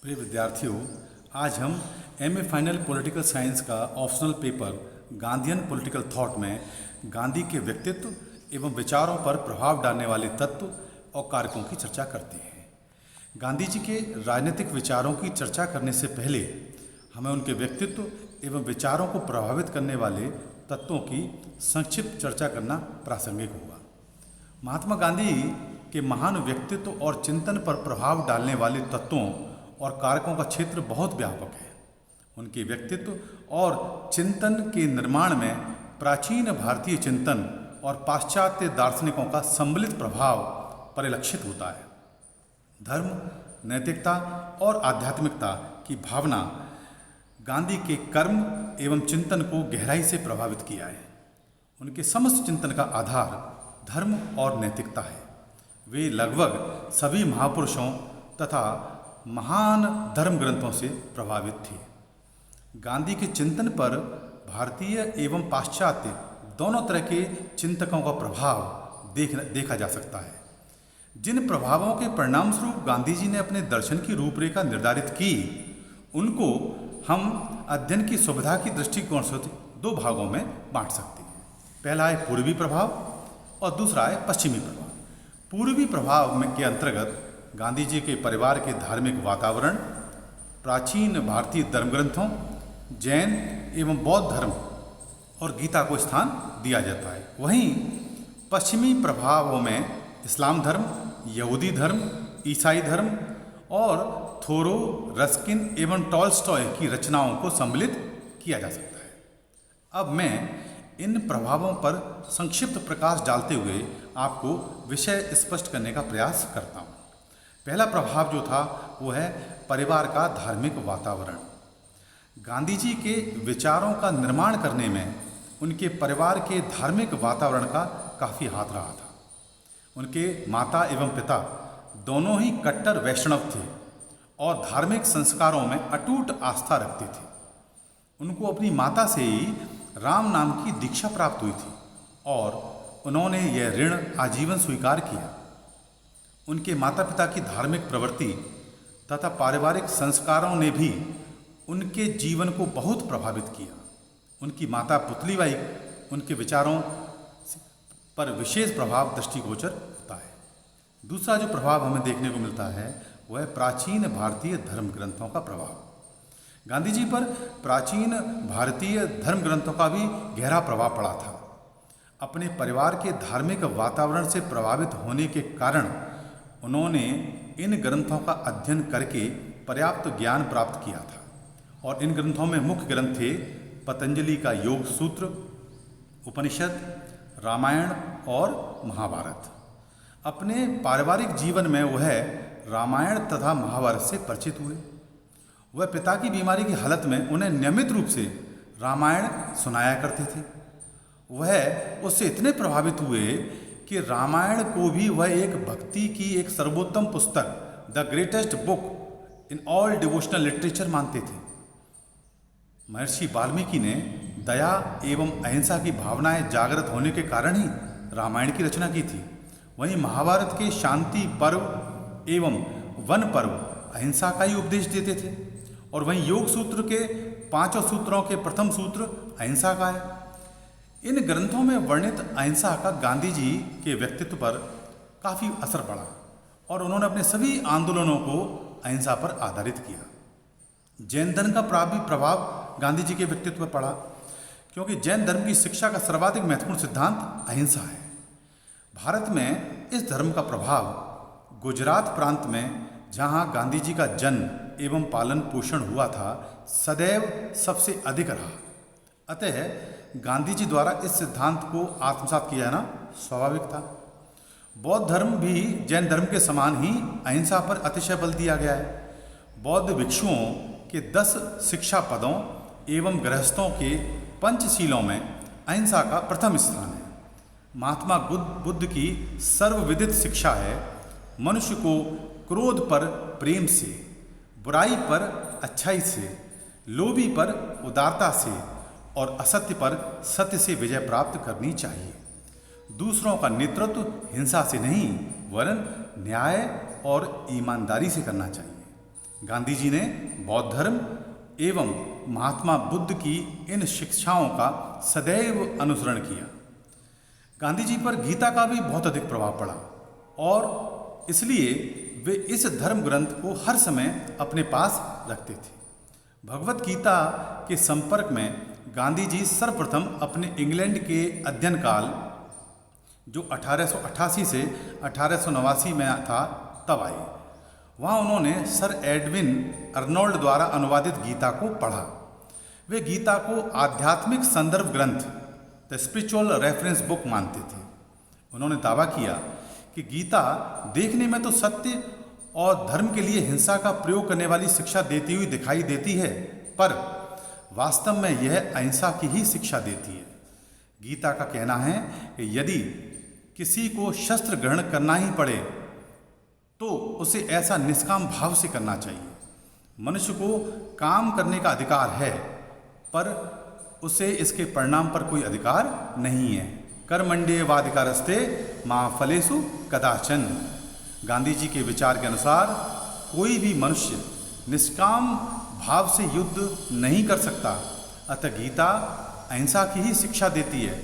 प्रिय विद्यार्थियों, आज हम एमए फाइनल पॉलिटिकल साइंस का optional paper Gandhian political thought में गांधी के व्यक्तित्व एवं विचारों पर प्रभाव डालने वाले तत्व और कारकों की चर्चा करते हैं। गांधी जी के राजनीतिक विचारों की चर्चा करने से पहले हमें उनके व्यक्तित्व एवं विचारों को प्रभावित करने वाले तत्वों की संक्षिप्त चर्चा करना प्रासंगिक होगा। महात्मा गांधी के महान व्यक्तित्व और चिंतन पर प्रभाव डालने वाले तत्वों और कारकों का क्षेत्र बहुत व्यापक है। उनके व्यक्तित्व और चिंतन के निर्माण में प्राचीन भारतीय चिंतन और पाश्चात्य दार्शनिकों का सम्मिलित प्रभाव परिलक्षित होता है। धर्म, नैतिकता और आध्यात्मिकता की भावना गांधी के कर्म एवं चिंतन को गहराई से प्रभावित किया है। उनके समस्त चिंतन का आधार धर्म और नैतिकता है। वे लगभग सभी महापुरुषों तथा महान धर्म ग्रंथों से प्रभावित थे। गांधी के चिंतन पर भारतीय एवं पाश्चात्य दोनों तरह के चिंतकों का प्रभाव देखा जा सकता है। जिन प्रभावों के परिणाम स्वरूप गांधी जी ने अपने दर्शन की रूपरेखा निर्धारित की, उनको हम अध्ययन की सुविधा की दृष्टिकोण से दो भागों में बांट सकते हैं। पहला है पूर्वी प्रभाव और दूसरा है पश्चिमी प्रभाव। पूर्वी प्रभाव में के अंतर्गत गांधी जी के परिवार के धार्मिक वातावरण, प्राचीन भारतीय धर्मग्रंथों, जैन एवं बौद्ध धर्म और गीता को स्थान दिया जाता है। वहीं पश्चिमी प्रभावों में इस्लाम धर्म, यहूदी धर्म, ईसाई धर्म और थोरो, रस्किन एवं टॉल्स्टॉय की रचनाओं को सम्मिलित किया जा सकता है। अब मैं इन प्रभावों पर संक्षिप्त प्रकाश डालते हुए आपको विषय स्पष्ट करने का प्रयास करता हूँ। पहला प्रभाव जो था वो है परिवार का धार्मिक वातावरण। गांधी जी के विचारों का निर्माण करने में उनके परिवार के धार्मिक वातावरण का काफ़ी हाथ रहा था। उनके माता एवं पिता दोनों ही कट्टर वैष्णव थे और धार्मिक संस्कारों में अटूट आस्था रखते थे। उनको अपनी माता से ही राम नाम की दीक्षा प्राप्त हुई थी और उन्होंने यह ऋण आजीवन स्वीकार किया। उनके माता पिता की धार्मिक प्रवृत्ति तथा पारिवारिक संस्कारों ने भी उनके जीवन को बहुत प्रभावित किया। उनकी माता पुतलीबाई उनके विचारों पर विशेष प्रभाव दृष्टिगोचर होता है। दूसरा जो प्रभाव हमें देखने को मिलता है वह है प्राचीन भारतीय धर्म ग्रंथों का प्रभाव। गांधी जी पर प्राचीन भारतीय धर्म ग्रंथों का भी गहरा प्रभाव पड़ा था। अपने परिवार के धार्मिक वातावरण से प्रभावित होने के कारण उन्होंने इन ग्रंथों का अध्ययन करके पर्याप्त ज्ञान प्राप्त किया था और इन ग्रंथों में मुख्य ग्रंथ थे पतंजलि का योग सूत्र, उपनिषद, रामायण और महाभारत। अपने पारिवारिक जीवन में वह रामायण तथा महाभारत से परिचित हुए। वह पिता की बीमारी की हालत में उन्हें नियमित रूप से रामायण सुनाया करते थे। वह उससे इतने प्रभावित हुए कि रामायण को भी वह एक भक्ति की एक सर्वोत्तम पुस्तक, the greatest book in all devotional literature मानते थे। महर्षि वाल्मीकि ने दया एवं अहिंसा की भावनाएं जागृत होने के कारण ही रामायण की रचना की थी। वहीं महाभारत के शांति पर्व एवं वन पर्व अहिंसा का ही उपदेश देते थे और वहीं योग सूत्र के 5 सूत्रों के प्रथम सूत्र अहिंसा का है। इन ग्रंथों में वर्णित अहिंसा का गांधी जी के व्यक्तित्व पर काफ़ी असर पड़ा और उन्होंने अपने सभी आंदोलनों को अहिंसा पर आधारित किया। जैन धर्म का प्रभाव गांधी जी के व्यक्तित्व पर पड़ा क्योंकि जैन धर्म की शिक्षा का सर्वाधिक महत्वपूर्ण सिद्धांत अहिंसा है। भारत में इस धर्म का प्रभाव गुजरात प्रांत में, जहाँ गांधी जी का जन्म एवं पालन पोषण हुआ था, सदैव सबसे अधिक रहा। अतः गांधी जी द्वारा इस सिद्धांत को आत्मसात किया जाना स्वाभाविक था। बौद्ध धर्म भी जैन धर्म के समान ही अहिंसा पर अतिशय बल दिया गया है। बौद्ध भिक्षुओं के 10 शिक्षा पदों एवं गृहस्थों के पंचशीलों में अहिंसा का प्रथम स्थान है। महात्मा बुद्ध की सर्वविदित शिक्षा है, मनुष्य को क्रोध पर प्रेम से, बुराई पर अच्छाई से, लोभी पर उदारता से और असत्य पर सत्य से विजय प्राप्त करनी चाहिए। दूसरों का नेतृत्व हिंसा से नहीं वरन न्याय और ईमानदारी से करना चाहिए। गांधी जी ने बौद्ध धर्म एवं महात्मा बुद्ध की इन शिक्षाओं का सदैव अनुसरण किया। गांधी जी पर गीता का भी बहुत अधिक प्रभाव पड़ा और इसलिए वे इस धर्म ग्रंथ को हर समय अपने पास रखते थे। भगवत गीता के संपर्क में गांधी जी सर्वप्रथम अपने इंग्लैंड के अध्ययन काल जो 1888 से 1889 में था तब आए। वहाँ उन्होंने सर एडविन अर्नोल्ड द्वारा अनुवादित गीता को पढ़ा। वे गीता को आध्यात्मिक संदर्भ ग्रंथ द स्पिरिचुअल रेफरेंस बुक मानते थे। उन्होंने दावा किया कि गीता देखने में तो सत्य और धर्म के लिए हिंसा का प्रयोग करने वाली शिक्षा देती हुई दिखाई देती है, पर वास्तव में यह अहिंसा की ही शिक्षा देती है। गीता का कहना है कि यदि किसी को शस्त्र ग्रहण करना ही पड़े तो उसे ऐसा निष्काम भाव से करना चाहिए। मनुष्य को काम करने का अधिकार है, पर उसे इसके परिणाम पर कोई अधिकार नहीं है। कर्मण्येवाधिकारस्ते मा फलेषु कदाचन। गांधी जी के विचार के अनुसार कोई भी मनुष्य निष्काम भाव से युद्ध नहीं कर सकता। अतः गीता अहिंसा की ही शिक्षा देती है।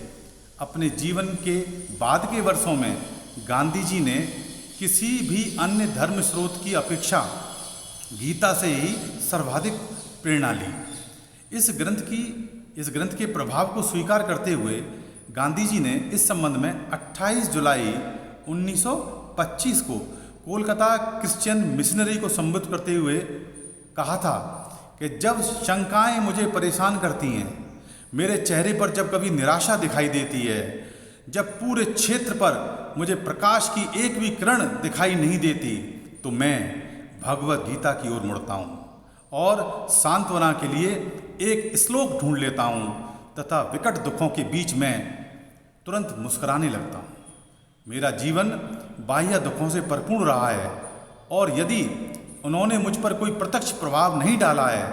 अपने जीवन के बाद के वर्षों में गांधी जी ने किसी भी अन्य धर्म स्रोत की अपेक्षा गीता से ही सर्वाधिक प्रेरणा ली। इस ग्रंथ के प्रभाव को स्वीकार करते हुए गांधी जी ने इस संबंध में 28 जुलाई 1925 को कोलकाता क्रिश्चियन मिशनरी को संबोधित करते हुए कहा था कि जब शंकाएं मुझे परेशान करती हैं, मेरे चेहरे पर जब कभी निराशा दिखाई देती है, जब पूरे क्षेत्र पर मुझे प्रकाश की एक भी किरण दिखाई नहीं देती, तो मैं भगवत गीता की ओर मुड़ता हूँ और सांत्वना के लिए एक श्लोक ढूंढ लेता हूँ तथा विकट दुखों के बीच में तुरंत मुस्कुराने लगता हूँ। मेरा जीवन बाह्य दुखों से भरपूर रहा है और यदि उन्होंने मुझ पर कोई प्रत्यक्ष प्रभाव नहीं डाला है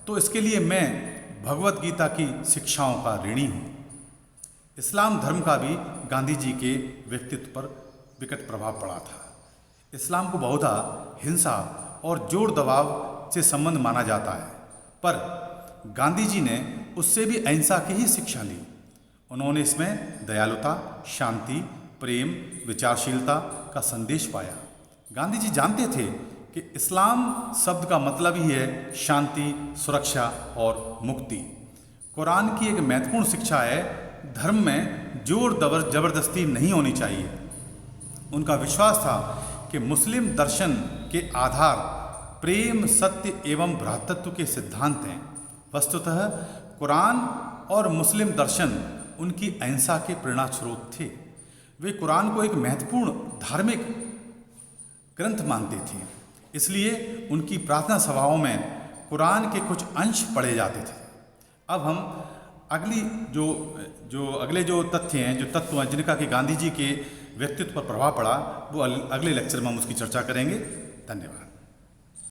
तो इसके लिए मैं भगवत गीता की शिक्षाओं का ऋणी हूँ। इस्लाम धर्म का भी गांधी जी के व्यक्तित्व पर विकट प्रभाव पड़ा था। इस्लाम को बहुधा हिंसा और जोर दबाव से संबंध माना जाता है, पर गांधी जी ने उससे भी अहिंसा की ही शिक्षा ली। उन्होंने इसमें दयालुता, शांति, प्रेम, विचारशीलता का संदेश पाया। गांधी जी जानते थे कि इस्लाम शब्द का मतलब ही है शांति, सुरक्षा और मुक्ति। कुरान की एक महत्वपूर्ण शिक्षा है धर्म में जोर जबरदस्ती नहीं होनी चाहिए। उनका विश्वास था कि मुस्लिम दर्शन के आधार प्रेम, सत्य एवं भ्रातृत्व के सिद्धांत हैं। वस्तुतः कुरान और मुस्लिम दर्शन उनकी अहिंसा के प्रेरणा स्रोत थे। वे कुरान को एक महत्वपूर्ण धार्मिक ग्रंथ मानते थे, इसलिए उनकी प्रार्थना सभाओं में कुरान के कुछ अंश पढ़े जाते थे। अब हम अगले जो तथ्य हैं, जो तत्व हैं जिनका कि गांधी जी के व्यक्तित्व पर प्रभाव पड़ा, वो अगले लेक्चर में हम उसकी चर्चा करेंगे। धन्यवाद।